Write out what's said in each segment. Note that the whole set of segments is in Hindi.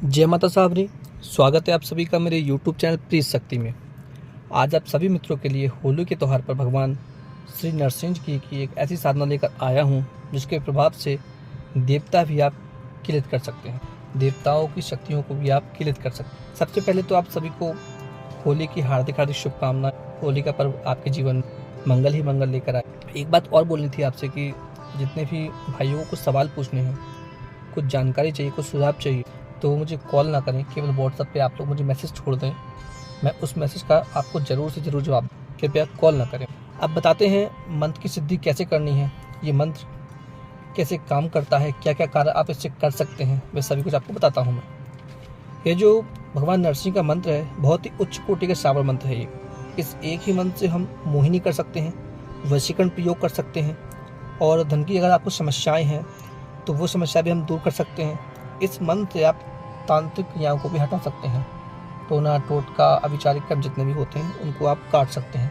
जय माता साहब। स्वागत है आप सभी का मेरे YouTube चैनल प्रीत शक्ति में। आज आप सभी मित्रों के लिए होली के त्यौहार पर भगवान श्री नरसिंह जी की एक ऐसी साधना लेकर आया हूँ जिसके प्रभाव से देवता भी आप किलित कर सकते हैं, देवताओं की शक्तियों को भी आप किलित कर सकते हैं। सबसे पहले तो आप सभी को होली की हार्दिक हार्दिक शुभकामनाएं। होली का पर्व आपके जीवन में मंगल ही मंगल लेकर आए। एक बात और बोलनी थी आपसे कि जितने भी भाइयों को कुछ सवाल पूछने हैं, कुछ जानकारी चाहिए, कुछ सुझाव चाहिए, तो मुझे कॉल ना करें, केवल व्हाट्सएप पे आप लोग मुझे मैसेज छोड़ दें। मैं उस मैसेज का आपको ज़रूर से ज़रूर जवाब दूँ। कृपया कॉल ना करें। अब बताते हैं मंत्र की सिद्धि कैसे करनी है, ये मंत्र कैसे काम करता है, क्या क्या कार्य आप इससे कर सकते हैं, मैं सभी कुछ आपको बताता हूँ। मैं ये जो भगवान नरसिंह का मंत्र है बहुत ही उच्च कोटि का श्रावण मंत्र है। ये इस एक ही मंत्र से हम मोहिनी कर सकते हैं, वशीकरण प्रयोग कर सकते हैं, और धन की अगर आपको समस्याएँ हैं तो वो समस्या भी हम दूर कर सकते हैं। इस मंत्र से आप तांत्रिक क्रियाओं को भी हटा सकते हैं। टोना टोटका अविचारिक कर्म जितने भी होते हैं उनको आप काट सकते हैं।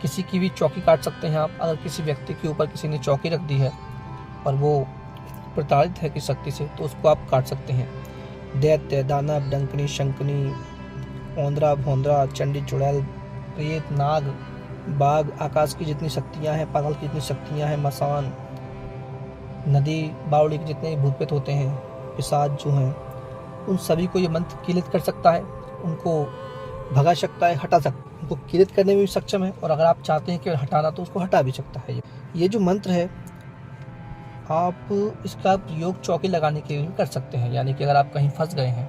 किसी की भी चौकी काट सकते हैं आप। अगर किसी व्यक्ति के ऊपर किसी ने चौकी रख दी है और वो प्रताड़ित है किस शक्ति से, तो उसको आप काट सकते हैं। दैत्य, दानव, डंकनी, शंकनी, औंदरा, भौंदरा, चंडी, चुड़ैल, प्रेत, नाग, बाघ, आकाश की जितनी शक्तियाँ हैं, पाताल की जितनी शक्तियाँ हैं, मसान, नदी, बावड़ी के जितने भूत प्रेत होते हैं, पिशाच जो हैं, उन सभी को ये मंत्र किलित कर सकता है। उनको भगा सकता है, हटा सकता है। उनको किलित करने में भी सक्षम है, और अगर आप चाहते हैं कि हटाना तो उसको हटा भी सकता है। ये जो मंत्र है आप इसका प्रयोग चौकी लगाने के लिए भी कर सकते हैं। यानी कि अगर आप कहीं फंस गए हैं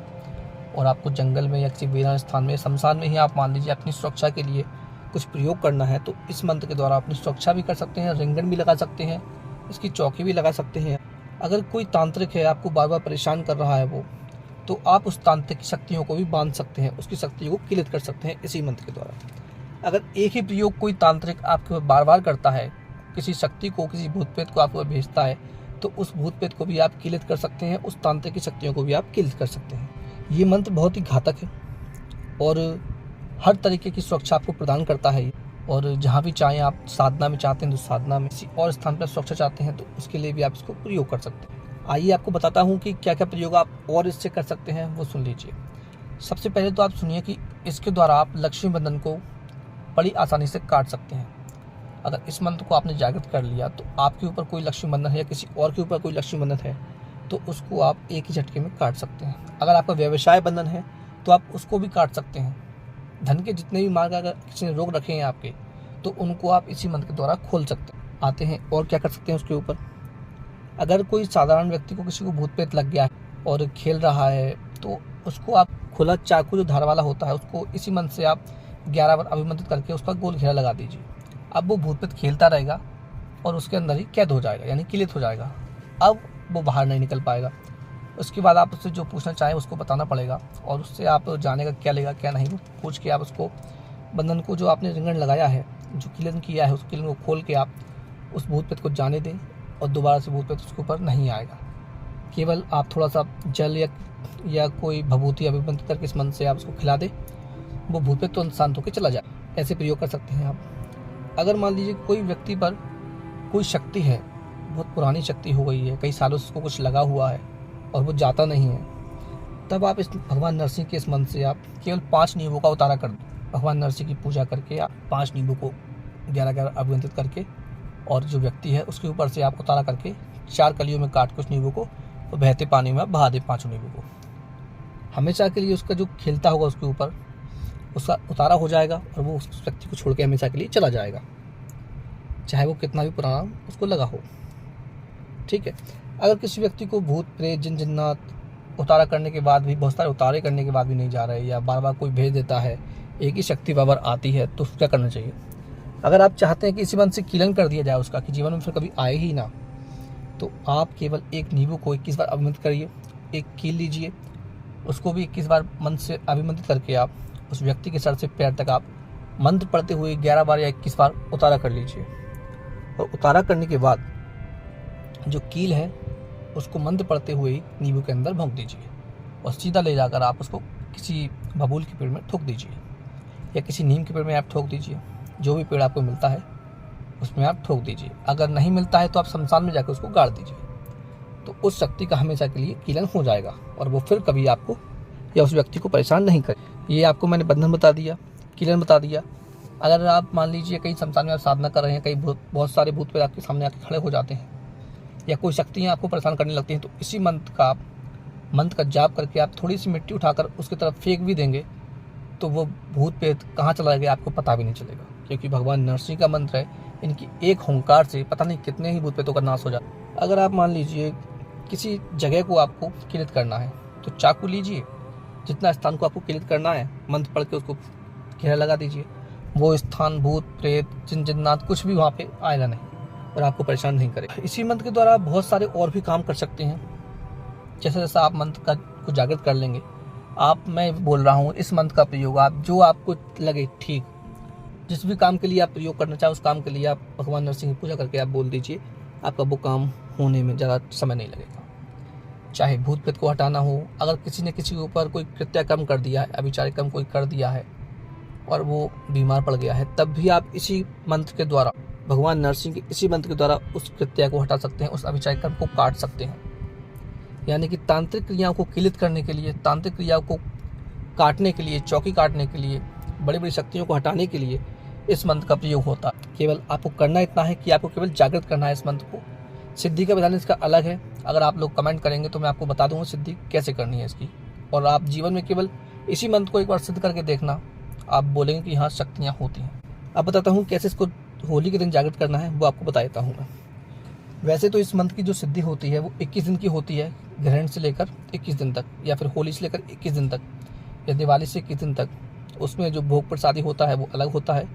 और आपको जंगल में या किसी वीरान स्थान में, शमशान में ही आप मान लीजिए अपनी सुरक्षा के लिए कुछ प्रयोग करना है, तो इस मंत्र के द्वारा अपनी सुरक्षा भी कर सकते हैं, रिंगण भी लगा सकते हैं, इसकी चौकी भी लगा सकते हैं। अगर कोई तांत्रिक है आपको बार बार परेशान कर रहा है वो, तो आप उस तांत्रिक की शक्तियों को भी बांध सकते हैं, उसकी शक्तियों को किलित कर सकते हैं इसी मंत्र के द्वारा। अगर एक ही प्रयोग कोई तांत्रिक आपके बार बार करता है, किसी शक्ति को, किसी भूत प्रेत को आपको भेजता है, तो उस भूत प्रेत को भी आप किलित कर सकते हैं, उस तांत्रिक की शक्तियों को भी आप किलित कर सकते हैं। ये मंत्र बहुत ही घातक है और हर तरीके की सुरक्षा आपको प्रदान करता है। और जहाँ भी चाहें आप, साधना में चाहते हैं तो साधना में, किसी और स्थान पर सुरक्षा चाहते हैं तो उसके लिए भी आप इसको प्रयोग कर सकते हैं। आइए आपको बताता हूँ कि क्या क्या प्रयोग आप और इससे कर सकते हैं, वो सुन लीजिए। सबसे पहले तो आप सुनिए कि इसके द्वारा आप लक्ष्मी बंधन को बड़ी आसानी से काट सकते हैं। अगर इस मंत्र को आपने जागृत कर लिया तो आपके ऊपर कोई लक्ष्मी बंधन है या किसी और के ऊपर कोई लक्ष्मी बंधन है तो उसको आप एक ही झटके में काट सकते हैं। अगर आपका व्यवसाय बंधन है तो आप उसको भी काट सकते हैं। धन के जितने भी मार्ग अगर किसी ने रोक रखे हैं आपके, तो उनको आप इसी मंत्र के द्वारा खोल सकते हैं। आते हैं और क्या कर सकते हैं उसके ऊपर। अगर कोई साधारण व्यक्ति को, किसी को भूत प्रेत लग गया है और खेल रहा है, तो उसको आप खुला चाकू जो धार वाला होता है उसको इसी मंत्र से आप 11 बार अभिमंत्रित करके उसका गोल घेरा लगा दीजिए। अब वो भूत प्रेत खेलता रहेगा और उसके अंदर ही कैद हो जाएगा, यानी किलित हो जाएगा। अब वो बाहर नहीं निकल पाएगा। उसके बाद आप उससे जो पूछना चाहें उसको बताना पड़ेगा, और उससे आप जानेगा क्या लेगा क्या नहीं, वो पूछ के आप उसको बंधन को, जो आपने रिंगण लगाया है, जो किलन किया है, उस किलन को खोल के आप उस भूत प्रेत को जाने दें, और दोबारा से भूत प्रेत उसके ऊपर नहीं आएगा। केवल आप थोड़ा सा जल या कोई भभूति अभिमंत्रित करके इस मंत्र से आप उसको खिला दें, वो भूत प्रेत तुरंत शांत होकर चला जाए। ऐसे प्रयोग कर सकते हैं आप। अगर मान लीजिए कोई व्यक्ति पर कोई शक्ति है, बहुत पुरानी शक्ति हो गई है, कई सालों से उसको कुछ लगा हुआ है और वो जाता नहीं है, तब आप इस भगवान नरसिंह के इस मंत्र से आप केवल 5 नींबू का उतारा कर दो। भगवान नरसिंह की पूजा करके आप 5 नींबू को 11 अभिमंत्रित करके, और जो व्यक्ति है उसके ऊपर से आप उतारा करके 4 कलियों में काट के उस नींबू को और बहते पानी में आप बहा दें 5 नींबू को। हमेशा के लिए उसका जो खेलता होगा उसके ऊपर, उसका उतारा हो जाएगा और वो उस व्यक्ति को छोड़ के हमेशा के लिए चला जाएगा, चाहे वो कितना भी पुराना उसको लगा हो। ठीक है। अगर किसी व्यक्ति को भूत प्रेत, जिन जिन्नात उतारा करने के बाद भी, बहुत सारे उतारे करने के बाद भी नहीं जा रहे, या बार बार कोई भेज देता है, एक ही शक्ति बार बार आती है, तो क्या करना चाहिए। अगर आप चाहते हैं कि इसी मंत्र से किलन कर दिया जाए उसका, कि जीवन में फिर कभी आए ही ना, तो आप केवल एक नींबू को 21 बार अभिमंत्रित करिए, एक कील लीजिए, उसको भी 21 बार मंत्र से अभिमंत्रित करके आप उस व्यक्ति के सर से पैर तक आप मंत्र पढ़ते हुए 11 बार या 21 बार उतारा कर लीजिए। और उतारा करने के बाद जो कील है उसको मंत्र पढ़ते हुए ही नींबू के अंदर भोंक दीजिए, और सीधा ले जाकर आप उसको किसी बबूल के पेड़ में ठोक दीजिए, या किसी नीम के पेड़ में आप ठोक दीजिए। जो भी पेड़ आपको मिलता है उसमें आप ठोक दीजिए। अगर नहीं मिलता है तो आप शमशान में जाकर उसको गाड़ दीजिए। तो उस शक्ति का हमेशा के लिए कीलन हो जाएगा और वो फिर कभी आपको या उस व्यक्ति को परेशान नहीं करे। ये आपको मैंने बंधन बता दिया, कीलन बता दिया। अगर आप मान लीजिए कहीं शमशान में आप साधना कर रहे हैं, कहीं बहुत सारे भूत प्रेत आपके सामने आके खड़े हो जाते हैं या कोई शक्तियाँ आपको परेशान करने लगती हैं, तो इसी मंत्र का जाप करके आप थोड़ी सी मिट्टी उठाकर उसकी तरफ फेंक भी देंगे तो वो भूत प्रेत कहाँ चला गया आपको पता भी नहीं चलेगा, क्योंकि भगवान नरसिंह का मंत्र है। इनकी एक हुंकार से पता नहीं कितने ही भूत प्रेतों का नाश हो जाए। अगर आप मान लीजिए किसी जगह को आपको किलित करना है तो चाकू लीजिए, जितना स्थान को आपको किलित करना है मंत्र पढ़ के उसको घेरा लगा दीजिए। वो स्थान भूत प्रेत जिन जिन्नात कुछ भी वहाँ पे आएगा नहीं और आपको परेशान नहीं करेगा। इसी मंत्र के द्वारा आप बहुत सारे और भी काम कर सकते हैं। जैसे जैसा आप मंत्र को जागृत कर लेंगे, मैं बोल रहा हूँ इस मंत्र का प्रयोग आप जो आपको लगे ठीक, जिस भी काम के लिए आप प्रयोग करना चाहें उस काम के लिए आप भगवान नरसिंह की पूजा करके आप बोल दीजिए, आपका वो काम होने में ज़्यादा समय नहीं लगेगा। चाहे भूत प्रेत को हटाना हो, अगर किसी ने किसी के ऊपर कोई कृत्य कर्म कर दिया है, अभिचारी कर्म कोई कर दिया है और वो बीमार पड़ गया है, तब भी आप इसी मंत्र के द्वारा, भगवान नरसिंह के इसी मंत्र के द्वारा उस कृत्य को हटा सकते हैं, उस अभिचारी कर्म को काट सकते हैं। यानी कि तांत्रिक क्रियाओं को किलित करने के लिए, तांत्रिक क्रियाओं को काटने के लिए, चौकी काटने के लिए, बड़ी बड़ी शक्तियों को हटाने के लिए इस मंत्र का प्रयोग होता है। केवल आपको करना इतना है कि आपको केवल जागृत करना है इस मंत्र को। सिद्धि का विधान इसका अलग है, अगर आप लोग कमेंट करेंगे तो मैं आपको बता दूंगा सिद्धि कैसे करनी है इसकी। और आप जीवन में केवल इसी मंत्र को एक बार सिद्ध करके देखना, आप बोलेंगे कि हाँ शक्तियाँ होती हैं। अब बताता हूँ कैसे इसको होली के दिन जागृत करना है, वो आपको बता देता हूँ मैं। वैसे तो इस मंत्र की जो सिद्धि होती है वो 21 दिन की होती है, ग्रहण से लेकर 21 दिन तक, या फिर होली से लेकर 21 दिन तक, या दिवाली से 21 दिन तक। उसमें जो भोग प्रसादी होता है वो अलग होता है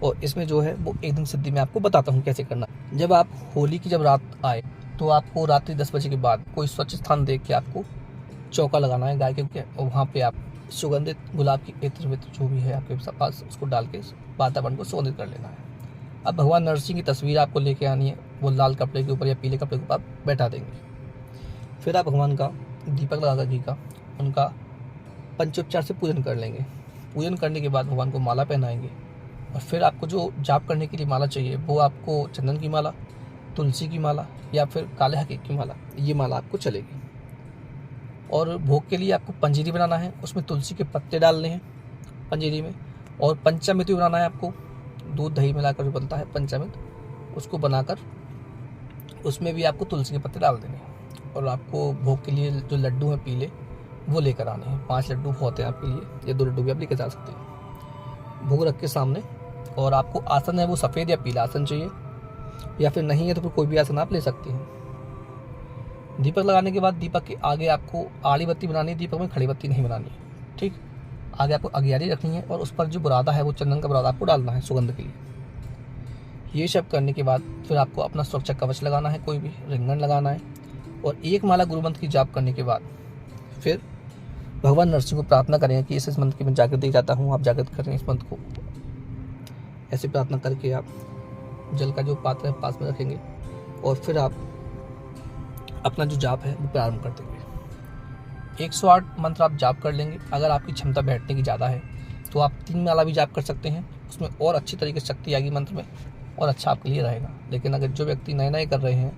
और इसमें जो है वो एक दिन सिद्धि में आपको बताता हूँ कैसे करना। जब आप होली की जब रात आए तो आपको रात्रि 10 बजे के बाद कोई स्वच्छ स्थान देख के आपको चौका लगाना है गाय के, और वहाँ पे आप सुगंधित गुलाब की इत्र वित्र जो भी है आपके पास उसको डाल के वातावरण को सुगंधित कर लेना है। अब भगवान नरसिंह की तस्वीर आपको लेके आनी है, वो लाल कपड़े के ऊपर या पीले कपड़े के ऊपर आप बैठा देंगे। फिर आप भगवान का दीपक लगाकर घी का उनका पंचोपचार से पूजन कर लेंगे। पूजन करने के बाद भगवान को माला पहनाएंगे और फिर आपको जो जाप करने के लिए माला चाहिए वो आपको चंदन की माला, तुलसी की माला या फिर काले हकीक की माला, ये माला आपको चलेगी। और भोग के लिए आपको पंजीरी बनाना है, उसमें तुलसी के पत्ते डालने हैं पंजीरी में, और पंचामृत भी बनाना है आपको, दूध दही मिलाकर जो बनता है पंचामृत, उसको बनाकर उसमें भी आपको तुलसी के पत्ते डाल देने हैं। और आपको भोग के लिए जो लड्डू हैं पीले वो लेकर आने हैं, 5 लड्डू होते हैं आपके लिए, या 2 लड्डू भी आप लेकर जा सकते हैं। भोग रख के सामने, और आपको आसन है वो सफ़ेद या पीला आसन चाहिए, या फिर नहीं है तो फिर कोई भी आसन आप ले सकते हैं। दीपक लगाने के बाद दीपक के आगे आपको आड़ी बत्ती बनानी है, दीपक में खड़ी बत्ती नहीं बनानी है, ठीक। आगे आपको अगियारी रखनी है और उस पर जो बुरादा है वो चंदन का बुरादा आपको डालना है सुगंध के लिए। ये सब करने के बाद फिर आपको अपना सुरक्षा कवच लगाना है, कोई भी रिंगन लगाना है, और एक माला गुरु मंत्र की जाप करने के बाद फिर भगवान नरसिंह को प्रार्थना करेंगे कि इस मंत्र की मैं जागृत दे जाता हूँ, आप जागृत करें इस मंत्र को। ऐसे प्रार्थना करके आप जल का जो पात्र है पास में रखेंगे और फिर आप अपना जो जाप है वो प्रारंभ कर देंगे। 108 मंत्र आप जाप कर लेंगे। अगर आपकी क्षमता बैठने की ज़्यादा है तो आप 3 माला भी जाप कर सकते हैं, उसमें और अच्छी तरीके से शक्ति आएगी मंत्र में और अच्छा आपके लिए रहेगा। लेकिन अगर जो व्यक्ति नए कर रहे हैं,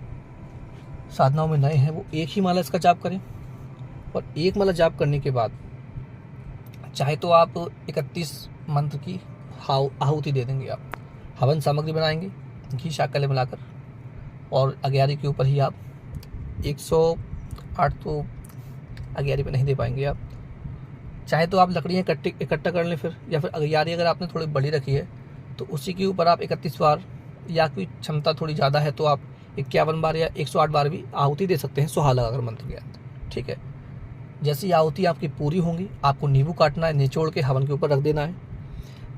साधनाओं में नए हैं, वो एक ही माला इसका जाप करें। और एक माला जाप करने के बाद चाहे तो आप 31 मंत्र की आहुति दे देंगे। आप हवन सामग्री बनाएंगे घी शाकले मिलाकर, और अग्यारी के ऊपर ही आप 108 तो अग्यारी पे नहीं दे पाएंगे आप। चाहे तो आप लकड़ियाँ इकट्ठा कर लें फिर, या फिर अग्यारी अगर आपने थोड़ी बड़ी रखी है तो उसी के ऊपर आप 31 बार, या कोई क्षमता थोड़ी ज़्यादा है तो आप 51 बार या 108 बार भी आहुति दे सकते हैं सुहा लगाकर मंत्र के अंदर, ठीक है। जैसी आहुति आपकी पूरी होंगी आपको नींबू काटना है, निचोड़ के हवन के ऊपर रख देना है।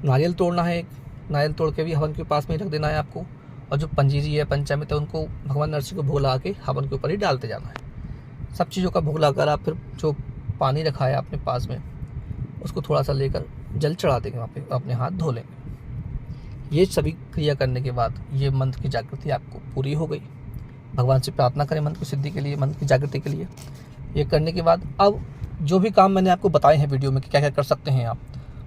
नारियल तोड़ना है, नारियल तोड़ के भी हवन के पास में ही रख देना है आपको। और जो पंजीरी है पंचामृत है उनको भगवान नरसिंह को भोग लगा के हवन के ऊपर ही डालते जाना है। सब चीज़ों का भोग लगाकर आप फिर जो पानी रखा है अपने पास में उसको थोड़ा सा लेकर जल चढ़ा देंगे वहाँ पे, अपने हाथ धो लेंगे। ये सभी क्रिया करने के बाद ये मंत्र की जागृति आपको पूरी हो गई। भगवान से प्रार्थना करें मंत्र की सिद्धि के लिए, मंत्र की जागृति के लिए। ये करने के बाद अब जो भी काम मैंने आपको बताए हैं वीडियो में कि क्या क्या कर सकते हैं आप,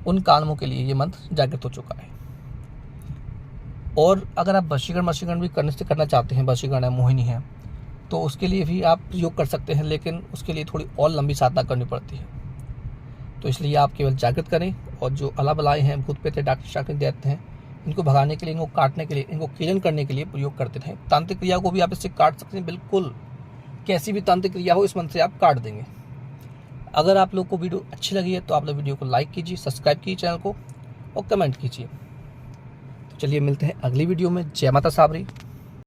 उन कामों के लिए ये मंत्र जागृत हो चुका है। और अगर आप वशीकरण भी करना चाहते हैं, वशीकरण है, मोहिनी है, तो उसके लिए भी आप प्रयोग कर सकते हैं, लेकिन उसके लिए थोड़ी और लंबी साधना करनी पड़ती है। तो इसलिए आप केवल जागृत करें, और जो अला बलाएँ हैं, भूत प्रेत डाकनी देते हैं, इनको भगाने के लिए, इनको काटने के लिए, इनको कीलन करने के लिए प्रयोग करते रहें। तांत्रिक क्रिया को भी आप इससे काट सकते हैं, बिल्कुल कैसी भी तांत्रिक क्रिया हो इस मंत्र से आप काट देंगे। अगर आप लोग को वीडियो अच्छी लगी है तो आप लोग वीडियो को लाइक कीजिए, सब्सक्राइब कीजिए चैनल को, और कमेंट कीजिए। तो चलिए मिलते हैं अगली वीडियो में। जय माता साबरी।